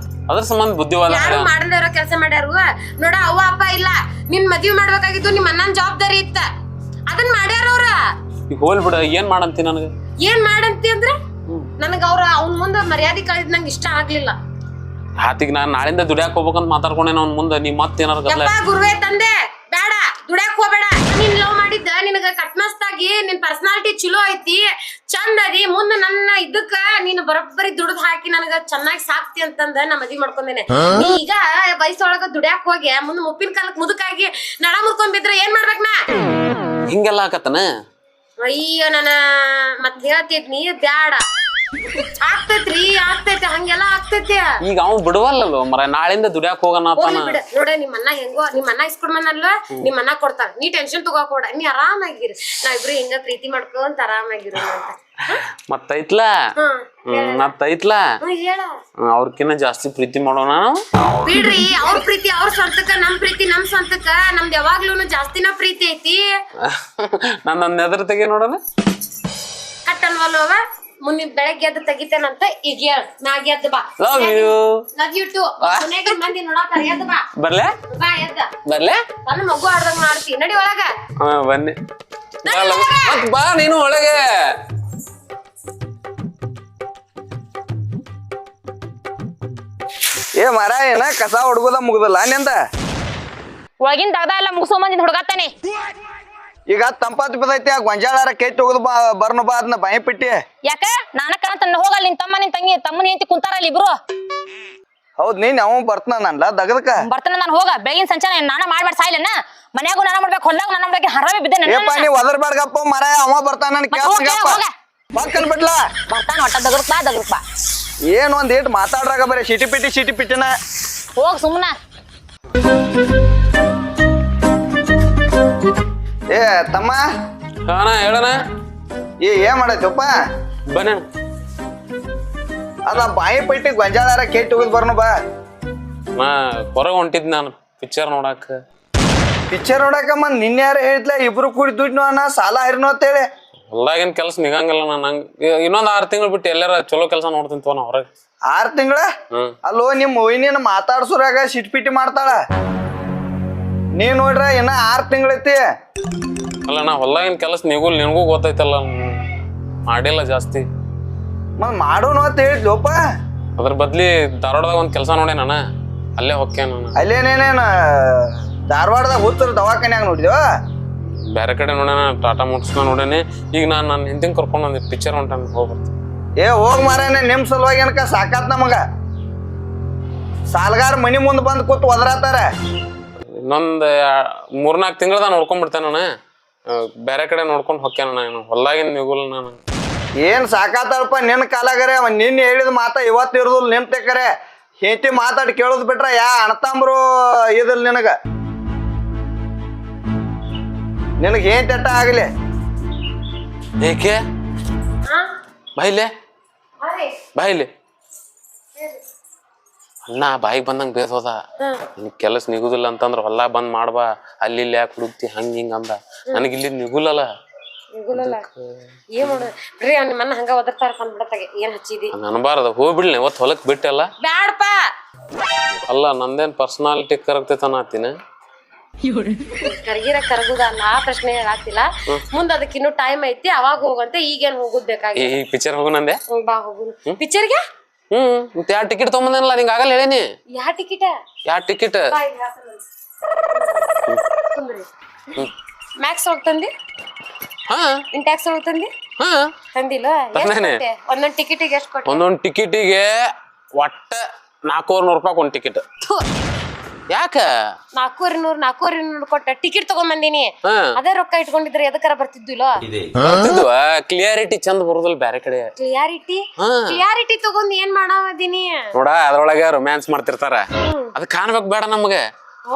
S3: ಅದ್ರ ಸಂಬಂಧ ಬುದ್ಧಿವಾದ
S2: ಯಾರು ಮಾಡದವ್ರ ಕೆಲ್ಸ ಮಾಡ್ಯಾರು ನೋಡ ಅವ್ವ ಅಪ್ಪ ಇಲ್ಲ ನಿನ್ ಮದ್ವಿ ಮಾಡ್ಬೇಕಾಗಿತ್ತು ನಿಮ್ ಅಣ್ಣನ್ ಜವಾಬ್ದಾರಿ ಇತ್ತ ಅದನ್ ಮಾಡ್ಯಾರ ಅವ್ರ
S3: ಈಗ ಹೋಲ್ ಬಿಡ ಏನ್ ಮಾಡಂತಿ ನನಗ
S2: ಏನ್ ಮಾಡಂತಿ ಅಂದ್ರ ನನಗ ಅವ್ರ ಅವ್ನ ಮುಂದ ಮರ್ಯಾದೆ ಕಳಿದ್ ನಂಗೆ ಇಷ್ಟ ಆಗ್ಲಿಲ್ಲ
S3: ಆತಿಗ್ ನಾನ್ ನಾಳಿಂದ ದುಡಿಯಾಕ ಹೋಗ್ಬೇಕಂತ ಮಾತಾಡ್ಕೊಂಡೇನ ಅವ್ನ ಮುಂದೆ ನೀ ಮತ್ತೇನಾರ
S2: ಗುರುವೇ ತಂದೆ ಬೇಡ ದುಡ್ಯಾಕ್ ಹೋಗ್ಬೇಡ ನೀನ್ ಲವ್ ಮಾಡಿದ್ದ ನಿನಗ ಕಟ್ಮಸ್ತಾಗಿ ನಿನ್ ಪರ್ಸನಾಲಿಟಿ ಚಲೋ ಐತಿ ಚಂದ ಅದಿ ಮುಂದ ನನ್ನ ಇದಕ್ಕ ನೀನು ಬರೋಬ್ಬರಿ ದುಡ್ದು ಹಾಕಿ ನನಗ ಚೆನ್ನಾಗಿ ಸಾಕ್ತಿ ಅಂತಂದ ನಾ ಮದ್ವಿ ಮಾಡ್ಕೊಂಡೇನೆ ನೀ ಈಗ ವಯಸ್ಸೊಳಗ ದುಡ್ಯಾಕ್ ಹೋಗಿ ಮುಂದ್ ಮುಪ್ಪಿನ ಕಾಲಕ್ ಮುದುಕಾಗಿ ನಡ ಮುರ್ಕೊಂಡ್ ಬಿದ್ರ ಏನ್ ಮಾಡ್ಬೇಕ್ ನಾ
S3: ಹಿಂಗೆಲ್ಲ ಆಕತ್ತನ
S2: ಅಯ್ಯೋ ನನ್ನ ಮತ್ ಹೇಳ್ತಿದ್ ನೀ ಬ್ಯಾಡ ಆಗ್ತೈತ್ರಿ ಆಗ್ತೈತಿ ಹಂಗೆಲ್ಲ ಆಗ್ತೈತಿ
S3: ಈಗ ಅವ್ ಬಿಡುವಲ್ಲೋ ಮರ ನಾಳಿಂದ ದುಡಿಯಾಕ ಹೋಗೋಣ
S2: ಬಿಡ ನೋಡ ನಿಮ್ಮನ್ನ ಹೆಂಗೋ ನಿಮ್ಮನ್ನ ಇಸ್ಕೊಡ್ಮನಲ್ವ ನಿಮ್ಮನ್ನ ಕೊಡ್ತಾರ ನೀ ಟೆನ್ಷನ್ ತಗೋಕೋಡ ನೀ ಆರಾಮಾಗಿರಿ ನಾವಿಬ್ರು ಹಿಂಗ ಪ್ರೀತಿ ಮಾಡ್ಕೊಂತ ಆರಾಮಾಗಿರು
S3: ಮತ್ತೈತ್ಲ
S2: ಹೇಳ
S3: ಅವ್ರಕಿನ್ನ ಜಾಸ್ತಿ ಪ್ರೀತಿ ಮಾಡೋಣ
S2: ಬಿಡ್ರಿ ಅವ್ರ ಪ್ರೀತಿ ಅವ್ರ ಸ್ವಂತಕ್ಕ ನಮ್ ಪ್ರೀತಿ ನಮ್ ಸ್ವಂತಕ್ಕ ನಮ್ದು ಯಾವಾಗ್ಲೂ ಜಾಸ್ತಿನ ಪ್ರೀತಿ ಐತಿ
S3: ನನ್ನ ಎದ್ರ ತೆಗಿ ನೋಡೋಣ
S2: ಕಟ್ಟಲ್ವಲ್ವ ಮುಂದಿನ ಬೆಳಗ್ಗೆ ಎದ್ದು ತೆಗಿತೇನಂತ ಈಗ ಹೇಳ ನಾಗ್ ಎದ್ದು ಬಾ
S3: ಲವ್ ಯು
S2: ಟು ಮನೆಗೆ ಮಂದಿ ನೋಡಾತಾರ ಎದ್ದು ಬಾ
S3: ಬರ್ಲೆ
S2: ಬಾ ಎದ್ದ
S3: ಬರ್ಲೆ
S2: ನನ್ನ ಮಗು ಆಡ್ದಂಗ ಮಾಡ್ತಿ ನಡಿ ಒಳಗ
S3: ಬನ್ನಿ ಬಾ ನೀನು ಒಳಗೆ
S4: ಏ ಮರ ಏನ ಕಸ ಹೊಡ್ಬೋದ ಮುಗ್ದಲ್ಲ ನಿಂದ
S1: ಒಳಗಿನ ದಗದ ಎಲ್ಲ ಮುಗಿಸೋಮಂದಿನ ಹುಡುಗಾತಾನೆ
S4: ಈಗ ತಂಪಾತ್ ಬಿದ್ದೈತಿ ಆ ಗೊಂಜಾಳಾರ ಕೆಟ್ಟ ಹೋಗುದು ಬಾ ಬರ್ನ ಬಾ ಅದನ್ನ ಭಯ ಪಟ್ಟಿ
S1: ಯಾಕ ನಾನಕ್ಕ ಹೋಗಲ್ಲ ನಿನ್ ತಮ್ಮ ನಿನ್ ತಂಗಿ ತಮ್ಮನ ಹೆಂಡತಿ ಕುಂತಾರಲ್ಲ ಇಬ್ರು
S4: ಹೌದ್ ನೀನ್ ಅವ ಬರ್ತನಲ್ಲ ದಗದಕ್ಕ
S1: ಬರ್ತಾನ ನಾನು ಹೋಗ ಬೆಳಗಿನ ಸಂಚಾರ ನಾನ ಮಾಡ್ಬೇಡ ಸಾಯ್ಲನ್ನ ಮನ್ಯಾಗೂ ನಾನ ಮಾಡ್ಬೇಕು ಹೊಲ್ಲಾಗ ನಾನ ಮಾಡ್ಬೇಕು ಹರಾಮೆ ಬಿದ್ದೆ
S4: ಏಪ್ಪ ನೀ ಒದರ್ಬೇಡ್ಗಪ್ಪ ಮರ ಅವ ಬರ್ತಾನ ಕೇಳ್ತಂಗಪ್ಪ ಮಕ್ಕನ್ ಬಿಡ್ಲ
S1: ಬರ್ತಾನ ಒಟ್ಟ ದಗರ್ಪ
S4: ಏನ್ ಒಂದ್ ಏಟ್ ಮಾತಾಡ್ರಾಗ ಬರೀ ಸಿಟಿ ಪಿಟ್ಟಿನ
S1: ಹೋಗ್ ಸುಮ್ನ
S4: ಏ ತಮ್ಮ
S3: ಅಣ್ಣ ಹೇಳಣ
S4: ಏನ್ ಮಾಡೈತಪ್ಪ
S3: ಬನ್ನಿ
S4: ಅದ ಬಾಯಿ ಪಟ್ಟಿ ಗೊಂಜಾಳಾರ ಕೆಟ್ಟ ಹೋಗುದ್ ಬರ್ನು ಬಾ
S3: ನಾ ಹೊರಗೆ ಹೊಂಟಿದ್ ನಾನು ಪಿಕ್ಚರ್ ನೋಡಾಕ
S4: ಪಿಕ್ಚರ್ ನೋಡಾಕ ಮತ್ ನಿನ್ನೆ ಯಾರು ಹೇಳಿದ್ಲ ಇಬ್ರು ಕೂಡಿ ದುಡ್ಡು ಅಣ್ಣ ಸಾಲ ಹರಿನೋ ಅಂತೇಳಿ
S3: ಹೊಲ್ದಾಗಿನ ಕೆಲಸ ನಿಗಂಗಿಲ್ಲ ನಂಗೆ ಇನ್ನೊಂದ್ 6 ತಿಂಗಳು ಬಿಟ್ಟು ಎಲ್ಲಾರ ಚಲೋ ಕೆಲಸ ನೋಡ್ತೀನಿ ನಾ ಹೊರಗೆ
S4: 6 ತಿಂಗಳ ಅಲ್ಲೋ ನಿಮ್ ಮೊಯ್ನಿನ ಮಾತಾಡ್ಸೋರಾಗ ಸಿಟ್ಪಿಟಿ ಮಾಡ್ತಾಳ ನೀವ್ ನೋಡ್ರ ಇನ್ನ 6 ತಿಂಗಳೈತಿ
S3: ಅಲ್ಲ ನಾ ಹೊಲ್ದಾಗಿನ ಕೆಲಸ ನಿನಗೂ ಗೊತ್ತೈತಲ್ಲ ಮಾಡಿಲ್ಲ ಜಾಸ್ತಿ
S4: ಮತ್ ಮಾಡೋನು ಅಂತ ಹೇಳಿದ್ಲೋಪ
S3: ಅದ್ರ ಬದ್ಲಿ ಧಾರವಾಡದಾಗ ಒಂದ್ ಕೆಲಸ ನೋಡೆ ನಾನು ಅಲ್ಲೇ ಹೊಕ್ಕೆ ನಾನು
S4: ಅಲ್ಲೇನೇನೇನ ಧಾರವಾಡದಾಗ ಹುತ್ತರ ದವಾಖಾನ್ಯಾಗ ನೋಡಿದ್ವ
S3: ಬೇರೆ ಕಡೆ ನೋಡೇನ ಟಾಟಾ ಮೋಟರ್ಸ್ನ ನೋಡೇನೆ ಈಗ ನಾನು ನನ್ನ ಹಿಂದಿನ ಕರ್ಕೊಂಡು ಒಂದು ಪಿಕ್ಚರ್ ಹೊಂಟಾನ ಹೋಗ್ಬರ್ತೀನಿ
S4: ಏ ಹೋಗ್ ಮಾರೇನೆ ನಿಮ್ ಸಲುವಾಗಿ ಏನಕ ಸಾಕಾತ್ ನಮಗ ಸಾಲ್ಗಾರ ಮನಿ ಮುಂದ್ ಬಂದ್ ಕೂತ್ ಒದರಾತಾರ
S3: ಇನ್ನೊಂದ್ 3-4 ತಿಂಗಳದ ನೋಡ್ಕೊಂಡ್ಬಿಡ್ತೇನೆ ನಾನು ಬೇರೆ ಕಡೆ ನೋಡ್ಕೊಂಡು ಹೊಕ್ಕೇನ ನಾನು ಹೊಲ್ದಾಗಿನ ನಿಗುಲ್ ನಾನು
S4: ಏನ್ ಸಾಕಾತಾಳಪ್ಪ ನಿನ್ ಕಾಲಾಗರೆ ನಿನ್ ಹೇಳಿದ ಮಾತ ಇವತ್ತು ಇರೋದಿಲ್ಲ ನಿಮ್ ತೆಕರೆ ಹೆಂಡತಿ ಮಾತಾಡಿ ಕೇಳೋದ್ ಬಿಟ್ರ ಯಾ ಅಣತಾಂಬ್ರು ಇದಿಲ್ಲ ನಿನಗ ಏನ್ ತೆಟ್ಟ ಆಗ್ಲಿ
S3: ಏಕೆ ಬಾಯಿಲೆ ಅಣ್ಣ ಬಾಯಿಗೆ ಬಂದಂಗ ಬೇಸೋದ ನಿನ್ ಕೆಲಸ ನಿಗುದಿಲ್ಲ ಅಂತಂದ್ರ ಹೊಲ ಬಂದ್ ಮಾಡ್ಬಾ ಅಲ್ಲಿ ಇಲ್ಲಿ ಯಾಕೆ ಹುಡುಕ್ತಿ ಹಂಗ ಹಿಂಗ ಅಂದ ನನಗ ಇಲ್ಲಿ ನಿಗುಲಲ್ಲ
S2: ಏನ್ ಮಾಡೋದು ಬಿಡ್ರಿ ನಿಮ್ಮನ್ನ ಹಂಗ ಒದರ್ತಾರ ಬಂದ್ಬಿಡತ್ತಾಗೆ ಏನ್ ಹಚ್ಚಿದಿ
S3: ಅನ್ಬಾರ್ದ ಹೋಗ್ಬಿಡ್ಲಿ ಇವತ್ತು ಹೊಲಕ್ ಬಿಟ್ಟಲ್ಲ
S2: ಬ್ಯಾಡಪ್ಪ
S3: ಅಲ್ಲ ನಂದೇನ್ ಪರ್ಸನಾಲಿಟಿ ಕರೆಕ್ಟ್ ಅನ್ನತ್ತೀನಿ
S2: ಕರ್ಗಿರ ಕರಗುದಲ್ಲ ಆ ಪ್ರಶ್ನೆ ಹೇಳಾತಿಲ್ಲ ಮುಂದ್ ಅದಕ್ಕೆ ಇನ್ನೂ ಟೈಮ್ ಐತಿ ಅವಾಗ ಹೋಗಂತೆ ಈಗೇನ್ ಹೋಗುದ್ ಬೇಕಾಗಿ
S3: ಈ ಪಿಕ್ಚರ್ ಹೋಗುನಂದೆ
S2: ಬಾ ಹೋಗುನು ಪಿಕ್ಚರ್ಗೆ
S3: ಮತ್ತೆ ಯಾವ ಟಿಕೆಟ್ ತಗೊಂಬಂದನಲ್ಲ ನಿಂಗೆ ಆಗಲ್ಲ ಹೇಳೇನಿ
S2: ಯಾ ಟಿಕೆಟ್
S3: ಯಾವ ಟಿಕೆಟ್
S2: ಮ್ಯಾಕ್ಸ್ ಹೋಗ್ತಂದಿ
S3: ಹಾ
S2: ಇಂಟ್ಯಾಕ್ಸ್ ಹೋಗ್ತಂದಿ
S3: ಹಾ
S2: ತಂದಿಲ್ಲ ಒಂದೊಂದ್ ಟಿಕೆಟಿಗೆ ಎಷ್ಟು ಕೊಟ್ಟೆ
S3: ಒಂದೊಂದು ಟಿಕೆಟಿಗೆ ಒಟ್ಟ 400 ರೂಪಾಯಿ ಒಂದ್ ಟಿಕೆಟ್ ಯಾಕ
S2: 400 ಕೊಟ್ಟ ಟಿಕೆಟ್ ತಗೊಂಡ್ ಅದೇ ರೊಕ್ಕ ಇಟ್ಕೊಂಡಿದ್ರೆ ಎದಕ್ಕಾರ ಬರ್ತಿದ್ದಿಲ್ಲ
S3: ಕ್ಲಿಯಾರಿಟಿ ಚಂದ ಬರುದಿಲ್ಲ ಬ್ಯಾರೆ ಕಡೆ
S2: ಕ್ಲಿಯಾರಿಟಿ ತಗೊಂಡ್ ಏನ್ ಮಾಡಾವದೀನಿ
S3: ನೋಡ ಅದ್ರೊಳಗ ರೊಮ್ಯಾನ್ಸ್ ಮಾಡ್ತಿರ್ತಾರ ಅದ್ ಕಾಣ್ಬೇಕ್ ಬೇಡ ನಮ್ಗೆ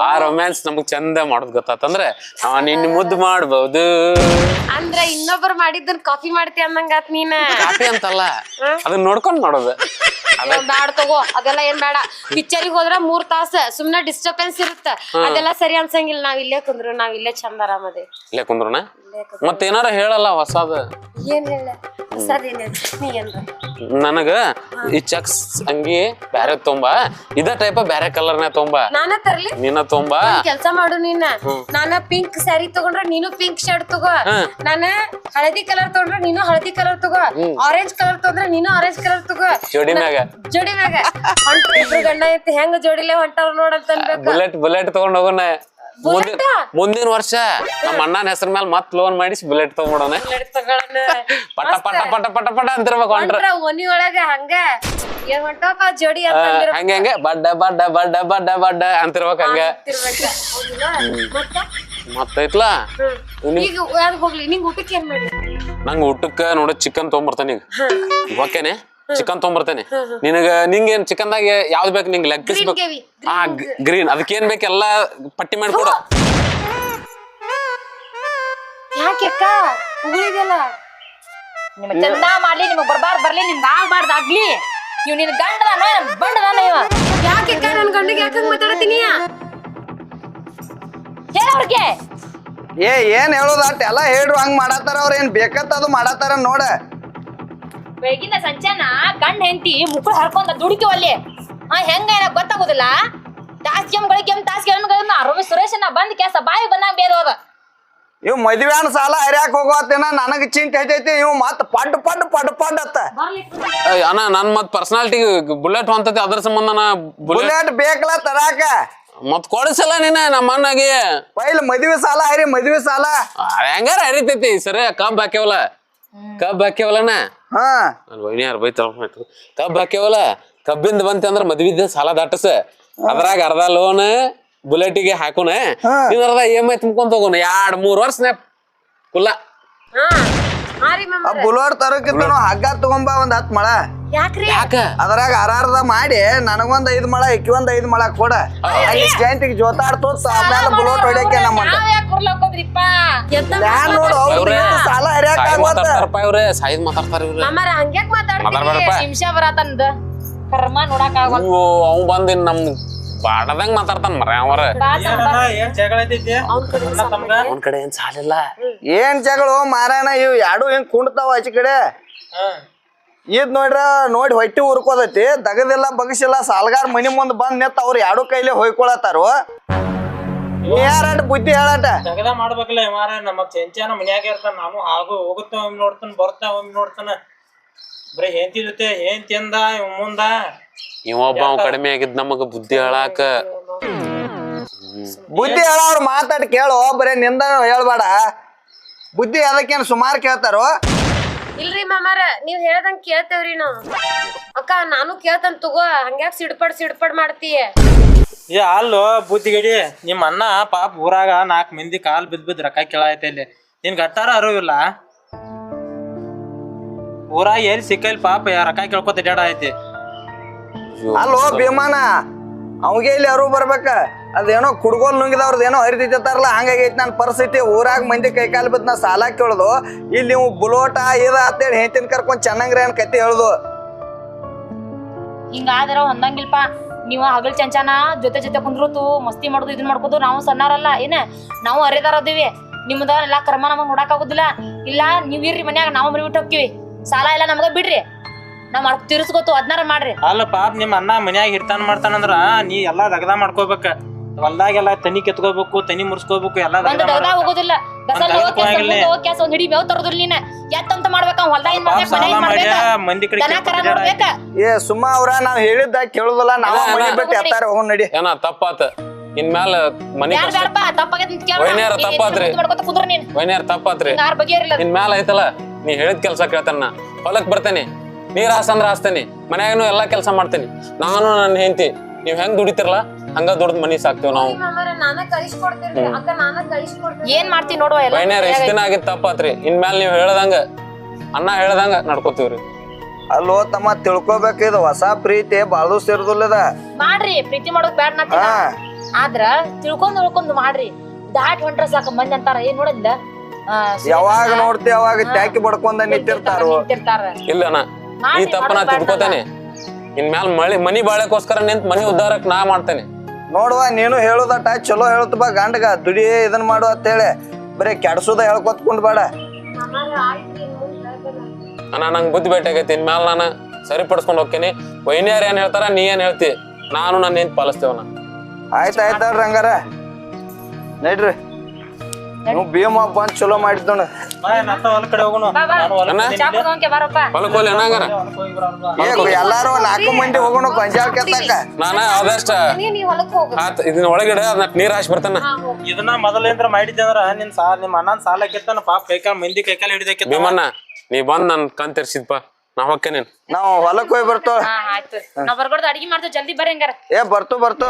S3: ಆ ರೊಮ್ಯಾನ್ಸ್ ನಮಗ್ ಚಂದ ಮಾಡೋದ್ ಗೊತ್ತಾತಂದ್ರೆ ನಿನ್ನ ಮುದ್ದು ಮಾಡ್ಬಹುದು
S2: ಅಂದ್ರ ಇನ್ನೊಬ್ರು ಮಾಡಿದ್ದನ್ ಕಾಫಿ ಮಾಡ್ತಿ ಅಂದಂಗಾತ್ ನೀನ
S3: ಕಾಪಿ ಅಂತಲ್ಲ ಅದನ್ನ ನೋಡ್ಕೊಂಡ್ ಮಾಡೋದು
S2: ಬ್ಯಾಡ ತಗೋ ಅದೆಲ್ಲ ಏನ್ ಬೇಡ ಪಿಕ್ಚರಿಗೆ ಹೋದ್ರ 3 ತಾಸ ಸುಮ್ನೆ ಡಿಸ್ಟರ್ಬೆನ್ಸ್ ಇರುತ್ತ ಅದೆಲ್ಲ ಸರಿ ಅನ್ಸಂಗಿಲ್ಲ ನಾವ್ ಇಲ್ಲೇ ಕುಂದ್ರು ನಾವ್ ಇಲ್ಲೇ ಚಂದ ಆರಾಮದೆ
S3: ಇಲ್ಲೇ ಕುಂದ್ರನ ಮತ್ತೇನಾರ ಹೇಳಲ್ಲ ಹೊಸದ
S2: ಏನ್ ಹೇಳ ಹೊಸದೇನ ನೀ ಏನ್ರ
S3: ನನಗ ಈ ಚೆಕ್ಸ್ ಅಂಗಿ ಬ್ಯಾರೆ ತೊಂಬಾ ಇದ ಟೈಪ್ ಬ್ಯಾರೆ ಕಲರ್ನ ತೊಂಬಾ
S2: ನಾನ ತರ್ಲಿ
S3: ನೀನ ತೊಂಬಾ
S2: ಕೆಲ್ಸ ಮಾಡು ನೀನ ನಾನ ಪಿಂಕ್ ಸ್ಯಾರಿ ತಗೊಂಡ್ರ ನೀನು ಪಿಂಕ್ ಶರ್ಟ್ ತಗೋ ನಾನ ಹಳದಿ ಕಲರ್ ತಗೊಂಡ್ರ ನೀನು ಹಳದಿ ಕಲರ್ ತಗೋ ಆರೆಂಜ್ ಕಲರ್ ತಗೊಂಡ್ರ ನೀನು ಆರೆಂಜ್ ಕಲರ್ ತಗೋ
S3: ಜೋಡಿ ಮ್ಯಾಗ
S2: ಹೊಂಟ್ರ ಇಬ್ರು ಗಂಡ ಐತಿ ಹೆಂಗ ಜೋಡಿಲೆ ಹೊಂಟಾರ ನೋಡಂತ
S3: ಬುಲೆಟ್ ತಗೊಂಡ್ ಹೋಗೋಣ ಮುಂದಿನ ವರ್ಷ ನಮ್ಮ ಅಣ್ಣನ ಹೆಸರ ಮೇಲೆ ಮತ್ ಲೋನ್ ಮಾಡಿಸಿ ಬುಲೆಟ್ ತಗೊಂಡೋಣ ಪಟ ಪಟ ಪಟ ಪಟ ಪಟ ಅಂತಿರ್ಬೇಕು ಹೊಂಟ್ರ
S2: ಒನಿ ಒಳಗ ಹಂಗ ಏನ್ ಹೊಂಟಪ್ಪ ಜೋಡಿ ಅಂತ
S3: ಹಂಗೆ ಹಂಗೆ ಬಡ್ಡ ಬಡ್ಡ ಬಡ್ಡ ಬಡ್ಡ ಬಡ್ಡ ಅಂತಿರ್ಬೇಕು ಹಂಗ ಮತ್ತೈತ್ಲ
S2: ಈಗ ಹೋಗ್ಲಿ ನಿಂಗ್ ಊಟಕ್ಕೆ ಏನ್ ಮಾಡಿ
S3: ನಂಗ ಊಟಕ್ಕ ನೋಡ ಚಿಕನ್ ತಗೊಂಬರ್ತಾನೆ ಈಗ ಓಕೆನೆ ಚಿಕನ್ ತಗೊಂಬರ್ತೇನೆ ನಿಂಗೇನ್ ಚಿಕನ್ದಾಗ ಯಾವ್ದು ಬೇಕು ನಿಂಗೆ ಲೆಗ್ ಪೀಸ್ ಬೇಕು ಹಾ ಗ್ರೀನ್ ಅದಕ್ಕೇನ್ ಬೇಕು ಎಲ್ಲಾ ಪಟ್ಟಿ ಮಾಡ್ಕೊಡು
S2: ಯಾಕೆಕ್ಕ ಉಗುಳಿದೆಲ್ಲ
S1: ನಿಮ್ ಚಂದ ಮಾಡ್ಲಿ ನಿಮಗ್ ಬರ್ಲಿ ನಿಮ್ಗೆ ಆಗ್ಬಾರ್ದು ಆಗ್ಲಿ ಇವ್ ನಿನ್ ಗಂಡದಾನ ಬಂಡದಾನ ಇವ
S2: ಯಾಕೆಕ್ಕ ನನ್ ಗಂಡಿಗೆ ಯಾಕಂಗ್ ಮಾತಾಡತೀನಿ
S1: ಹೇಳವ್ರಿಗೆ
S4: ಏನ್ ಹೇಳೋದ ಅಟ್ ಎಲ್ಲಾ ಹೇಳ್ರು ಹಂಗ್ ಮಾಡಾತಾರ ಅವ್ರ ಏನ್ ಬೇಕತ್ತ ಅದು ಮಾಡಾತಾರ ನೋಡ
S1: ಬೆಳಗಿನ ಸಂಚಾನ ಗಂಡ ಹೆಂಡತಿ ಮುಕ್ಕಳು ಹರ್ಕೊಂಡ ದುಡಿತೀವಲ್ಲಿ ಹೆಂಗ ಏನ ಗೊತ್ತಾಗೋದಿಲ್ಲ ತಾಸ್ಗೆಮ್ ರವಿ ಸುರೇಶನ ಬಂದ್ ಕೆಲ್ಸ ಬಾಯಿ ಬಂದಾಗ ಬೇರೆ ಹೋದ
S4: ಇವ್ ಮದ್ವ್ಯಾನ ಸಾಲ ಹರಿಯಾಕ ಹೋಗೋತೇನ ನನಗ್ ಚಿಂತೆ ಐತೈತಿ ಇವ್ ಮತ್ ಪಡ್ ಪಡ್ ಪಡ್ ಪಡ್ ಅತ್ತ
S3: ಅಣ್ಣ ನನ್ ಮತ್ ಪರ್ಸನಾಲಿಟಿ ಬುಲೆಟ್ ಹೊಂತೈತಿ ಅದ್ರ ಸಂಬಂಧ
S4: ಬುಲೆಟ್ ಬೇಕಲ್ಲ ತರಾಕ
S3: ಮತ್ ಕೊಡಿಸಲ್ಲ ನೀನ ನಮ್ಮ ಅಣ್ಣಗೆ
S4: ಪೈಲ್ ಮದ್ವಿ ಸಾಲ ಹರಿ ಮದ್ವಿ ಸಾಲ
S3: ಹೆಂಗಾರ ಹರಿತೈತಿ ಸರಿ ಕಬ್ಬ್ ಹಾಕ್ಯವಲ್ಲಣ್ಣ
S4: ಹಾ
S3: ಯಾರು ಬೈತಾರ ಕಬ್ಬ್ ಹಾಕ್ಯವಲ್ಲ ಕಬ್ಬಿಂದ ಬಂತ ಅಂದ್ರ ಮದ್ವಿದ ಸಾಲ ದಾಟಸ ಅದ್ರಾಗ ಅರ್ಧ ಲೋನ್ ಬುಲೆಟಿಗೆ ಹಾಕೋಣ ಇನ್ ಅರ್ಧ EMI ತುಂಬ್ಕೊಂತ ಹೋಗೋಣ 2-3 ವರ್ಷ ಕುಲ್ಲ
S4: ಬುಲೆಟ್ ತರಕಿತ್ತು ಹಗ್ಗ ತಗೊಂಬ ಒಂದ್ 10 ಮಳ
S3: ಯಾಕ
S4: ಅದ್ರಾಗ ಅರ್ಧ ಮಾಡಿ ನನಗೊಂದ್ 5 ಮಳ ಇಕ್ಕಿ ಒಂದ್ 5 ಮಳ ಕೊಡ ಜಯಂತಿಗೆ ಜೋತಾಡ್ತು ಆಮೇಲೆ ಬುಲೆಟ್ ಹೊಡ್ಯಕ್ಕೆ ನಮ್ಮ ನೋಡು ಸಾಲ ಹರಿಯಾಕ
S3: ಇವ್ರೆ ಸಾಯಿದ್ ಮಾತಾಡ್ತಾರ ಇವ್ರೆ
S2: ಹಂಗ್ಯಾಕ್
S1: ನಿಮಿಷ ಬರತಂದ ಕರ್ಮ ನೋಡಕ್
S3: ಅವ್ ಬಂದಿನ್ ನಮ್ ಬಾಡದಂಗ್ ಮಾತಾಡ್ತಾನ ಮರ ಅವರ ಅವ್ನ ಕಡೆ ಏನ್ ಸಾಲಿಲ್ಲ
S4: ಏನ್ ಜಗಳು ಮಾರಾಯಣ ಇವ್ ಎರಡು ಹಿಂಗ್ ಕುಂಡ್ತಾವ ಆಚೆ ಕಡೆ ಇದ್ ನೋಡ್ರ ನೋಡಿ ಹೊಟ್ಟಿ ಉರ್ಕೋದೈತಿ ದಗದಿಲ್ಲ ಬಗಸಿಲ್ಲ ಸಾಲ್ಗಾರ್ ಮನಿ ಮುಂದ್ ಬಂದ್ ನೆತ್ ಅವ್ರ ಎರಡು ಕೈಲಿ ಹೊಯ್ಕೊಳತಾರು ಯಾರಟ್ ಬುದ್ಧಿ ಹೇಳಟ
S6: ಜಗದ ಮಾಡ್ಬೇಕಲ್ಲ ಮಾರ ನಮ್ಮ ಚೆಂಚಾನ ಮನ್ಯಾಗ ಇರ್ತಾನ ನಾನು ಹಾಗೂ ಹೋಗುತ್ತ ಒಮ್ಮೆ ನೋಡ್ತಾನ ಬರ್ತಾ ಒಮ್ಮೆ ನೋಡ್ತಾನ ಬರೀ ಹೆಂಡತಿ ಜೊತೆ ಹೆಂಡತಿ ಅಂದ ಮುಂದ
S3: ಇವೊಬ್ಬ ಕಡಿಮೆ ಆಗಿದ್ ನಮಗ ಬುದ್ಧಿ ಹೇಳಾಕ
S4: ಬುದ್ಧಿ ಹೇಳೋರ್ ಮಾತಾಡಿ ಕೇಳು ಬರೀ ನಿಂದ ಹೇಳ್ಬೇಡ ಬುದ್ಧಿ ಅದಕ್ಕೇನ್ ಸುಮಾರು ಕೇಳ್ತಾರೋ
S2: ಇಲ್ರಿ ಮಾಮಾರ ನೀವ್ ಹೇಳ್ದಂಗ್ ಕೇಳ್ತೇವ್ರಿ ನಾವ್ ಅಕ್ಕ ನಾನು ಕೇಳ್ತೇನ್ ತಗೋ ಹಂಗ್ಯಾಕ್ ಸಿಡ್ಪಡ್ ಮಾಡ್ತೀಯ
S6: ಏ ಅಲ್ಲೋ ಬುದ್ಧಿಗಡಿ ನಿಮ್ಮ ಅಣ್ಣ ಪಾಪ ಊರಾಗ 4 ಮಂದಿ ಕಾಲ್ ಬಿದ್ ರೊಕ್ಕ ಕೇಳಾಯ್ತ ಇಲ್ಲಿ ನಿನ್ ಗಟ್ಟಾರ ಅರಿವಿಲ್ಲ ಊರಾಗ ಎಲ್ಲಿ ಸಿಕ್ಕಲ್ ಪಾಪ ರೊಕ್ಕ ಕೇಳ್ಕೊತ ಡಾಡ ಐತಿ
S4: ಅಲ್ಲೋ ಭೀಮಾನ ಅವಂಗೆ ಇಲ್ಲಿ ಅರು ಬರ್ಬೇಕ ಅದೇನೋ ಕುಡ್ಗೋಲ್ ನುಂಗಿದವ್ರದ್ದು ಏನೋ ಹರಿತಿತ್ತಾರಲ್ಲ ಹಂಗಾಗೈತಿ ನನ್ನ ಪರಿಸ್ಥಿತಿ ಊರಾಗ ಮಂದಿ ಕೈಕಾಲು ಬಿದ್ದು ನಾ ಸಾಲ ಕೇಳುದು ಇಲ್ಲಿ ನೀವು ಬುಲೋಟ ಇದ ಅಂತೇಳಿ ಹೆಂಡತಿನ ಕರ್ಕೊಂಡ್ ಚೆನ್ನಾಗ್ರಿ ಅನ್ ಕತಿ ಹೇಳುದು
S1: ಹಿಂಗಾದ್ರ ಹೊಂದಂಗಿಲ್ಪ ನೀವ ಹಗಲ್ ಚಂಚಾನ ಜೊತೆ ಕುಂದ್ರತು ಮಸ್ತಿ ಮಾಡುದು ಇದನ್ ಮಾಡ್ಕೋದು ನಾವು ಸಣ್ಣಾರಲ್ಲ ಏನ ನಾವು ಹರಿದಾರದಿವಿ ನಿಮ್ದ ಎಲ್ಲಾ ಕರ್ಮ ನಮಗ್ ನೋಡಕ್ ಆಗುದಿಲ್ಲ ಇಲ್ಲ ನೀವ್ ಇರ್ರಿ ಮನ್ಯಾಗ ನಾವು ಮರಿ ಬಿಟ್ಟು ಹೋಗ್ತಿವಿ ಸಾಲ ಎಲ್ಲ ನಮಗ ಬಿಡ್ರಿ ನಾವ್ ತಿರ್ಸ್ಕೊತು ಅದ್ನಾರ ಮಾಡ್ರಿ
S6: ಅಲ್ಲ ಪಾಪ ನಿಮ್ಮ ಅಣ್ಣ ಮನ್ಯಾಗ ಹಿರ್ತಾನ ಮಾಡ್ತಾನಂದ್ರ ನೀ ಎಲ್ಲಾ ದಗದ ಮಾಡ್ಕೋಬೇಕ ಹೊಲ್ದಾಗೆಲ್ಲ ತನಿ ಕೆತ್ಕೋಬೇಕು ತನಿ ಮುರ್ಸ್ಕೋಬೇಕು ಎಲ್ಲ
S1: ಒಂದ್ ದಗದ ಹೋಗುದಿಲ್ಲ ಗಸಲ್ ಹೋಗ್ ಕೆಲ್ಸ ಮುಂದ್ ಹೋಗ್ ಕೆಲ್ಸ ಒಂದ್ ಹಿಡಿ ಮೇವ್ ತರದಿಲ್ಲ ನೀನ್ ಎತ್ತಂತ ಮಾಡ್ಬೇಕ ಹೊಲ್ದ ಏನ್ ಮಾಡ್ಬೇಕ ಮನೆ ಏನ್ ಮಾಡ್ಬೇಕ
S6: ಮಂದಿ ಕಡೆ
S1: ದನ ಕರ ನೋಡ್ಬೇಕ
S4: ಏ ಸುಮ್ಮ ಅವ್ರ ನಾವ್ ಹೇಳಿದ್ದ ಕೇಳುದಲ್ಲ ನಾವ ಮನಿ ಬಿಟ್ಟು ಎತ್ತಾರ ಹೋಗ್ ನಡಿ
S3: ಏನ ತಪ್ಪಾತ ಇನ್ಮ್ಯಾಲ ಮನಿ
S1: ಯಾರ್ ಬೇಡಪ್ಪ ತಪ್ಪಾಗೈತ್ ಅಂತ ಕೇಳ
S3: ವೈನ್ಯಾರ ತಪ್ಪಾತ್ರಿ.
S1: ಮಾಡ್ಕೊತ ಕುಂದ್ರ ನೀನ್
S3: ವೈನ್ಯಾರ ತಪ್ಪಾತ್ರಿ
S1: ಯಾರ್ ಬಗೆಯರಿಲ್ಲ
S3: ಇನ್ಮ್ಯಾಲ ಐತಲ್ಲ ನೀ ಹೇಳಿದ ಕೆಲ್ಸ ಕೇಳ್ತಾನ ಹೊಲಕ್ ಬರ್ತೇನೆ ನೀರ್ ಹಾಸಂದ್ರ ಹಾಸ್ತೇನಿ ಮನ್ಯಾಗನು ಎಲ್ಲಾ ಕೆಲ್ಸ ಮಾಡ್ತೇನಿ ನಾನು ನನ್ನ ಹೆಂಡತಿ ನೀವ್ ಹೆಂಗ್ ದುಡಿತಿರಲ್ಲ ಹಂಗ ದುಡ್ದ್ ಮನಿ ಸಾಕ್ತೇವ್ ನಾವು
S1: ಏನ್ ಮಾಡ್ತಿ ನೋಡುವ ಎಲ್ಲ
S3: ವೈನ್ಯಾರ ಎಷ್ಟ್ ದಿನ ಆಗಿದ್ ತಪ್ಪಾತ್ರಿ ಇನ್ಮ್ಯಾಲ ನೀವ್ ಹೇಳ್ದಂಗ ಅಣ್ಣ ಹೇಳ್ದಂಗ ನಡ್ಕೋತೀವ್ರಿ
S4: ಅಲ್ಲೋ ತಮ್ಮ ತಿಳ್ಕೊಬೇಕು ಇದು ಹೊಸ ಪ್ರೀತಿ ಬಾಳು ಸೇರ್ದುಲ್ಲದ
S1: ಮಾಡ್ರಿ ಪ್ರೀತಿ ಮಾಡೋಕ್ ಬ್ಯಾಡ ನಾ
S4: ಹಾ
S1: ಆದ್ರ ತಿಳ್ಕೊಂಡ್ ಮಾಡ್ರಿ ದಾಟ್ ಹೊಂಟ್ರ ಸಾಕ ಮಂದಿ ಅಂತಾರ ಏನ್ ನೋಡಿಲ್ಲ
S4: ಯಾವಾಗ ನೋಡ್ತಿ ಅವಾಗ ಟ್ಯಾಕಿ ಬಡ್ಕೊಂಡ ನಿಂತಿರ್ತಾರು
S1: ನಿಂತಿರ್ತಾರ
S3: ಇಲ್ಲ ಅಣ್ಣ ಈ ತಪ್ಪ ನಾ ತಿಳ್ಕೊತೇನೆ ಇನ್ಮ್ಯಾಲ ಮನಿ ಬಾಳಕೋಸ್ಕರ ನಿಂತ್ ಮನಿ ಉದ್ದಾರಕ್ ನಾ ಮಾಡ್ತೇನೆ
S4: ನೋಡುವ ನೀನು ಹೇಳುದಟ ಚಲೋ ಹೇಳ್ತ ಬಾ ಗಂಡಗ ದುಡಿ ಇದನ್ ಮಾಡು ಅಂತೇಳಿ ಬರೀ ಕೆಡ್ಸುದ ಹೇಳ್ಕೊತ್ಕೊಂಡ್ ಬೇಡ
S3: ಅಣ್ಣ ನಂಗ್ ಬುದ್ಧಿ ಭೇಟಿಯಾಗೈತಿ ಇನ್ಮ್ಯಾಲ ನಾನು ಸರಿಪಡಿಸ್ಕೊಂಡ್ ಹೋಗ್ತೇನಿ ವೈನ್ಯಾರ ಏನ್ ಹೇಳ್ತಾರ ನೀ ಏನ್ ಹೇಳ್ತಿ ನಾನು ನನ್ನ ಏನ್ ಪಾಲಿಸ್ತೇವಣ್ಣ
S4: ಆಯ್ತಾಯ್ತಲ್ರಿ ಹಂಗಾರ ನಡ್ರಿ ನೀವು ಭೀಮ ಬಂದ್ ಚಲೋ ಮಾಡಿದ್ದೋಣ
S6: ಹೊಲ ಕಡೆ ಹೋಗೋಣ ನಾನು ಹೊಲಕ್ಕೆ
S1: ಬಾರಪ್ಪ
S3: ಹೊಲಕ್ ಹೋಗ್ಲಿ ಅಣ್ಣ ಹಂಗಾರ
S4: ಎಲ್ಲಾರು 4 ಮಂದಿ ಹೋಗೋಣ ಗೊಂಜಾಳ ಕೆತ್ತಾಕ
S3: ನಾನ ಅದಷ್ಟ
S1: ನೀ ಹೊಲಕ್ ಹೋಗು
S3: ಆತ್ ಇದನ್ನ ಒಳಗಿಡ ಅದನ್ನ ನೀರ್ ಹಾಕಿ ಬರ್ತಾನ
S6: ಇದನ್ನ ಮೊದಲೇಂದ್ರ ಮಾಡಿದ್ದೆ ಅಂದ್ರ ನಿಮ್ಮ ಅಣ್ಣನ್ ಸಾಲ ಗೆತ್ತಾನ ಪಾಪ ಕೈಕಾಲ್ ಮಂದಿ ಕೈಕಾಲ್ ಹಿಡಿದಕ್ಕೆ
S3: ಭೀಮಣ್ಣ ನೀ ಬಂದ್ ನನ್ ಕಣ್ ತೆರ್ಸಿದ್ಪ ನಾ ಹೊಕ್ಕೇನೇನ್
S4: ನಾವು ಹೊಲಕ್ ಹೋಗಿ ಬರ್ತೋ
S1: ಆಯ್ತು ನಾವ್ ಬರ್ಕೊಡ್ದು ಅಡಿಗೆ ಮಾಡ್ತೇವ್ ಜಲ್ದಿ ಬರ್ರಿ ಹಂಗಾರ
S4: ಬರ್ತು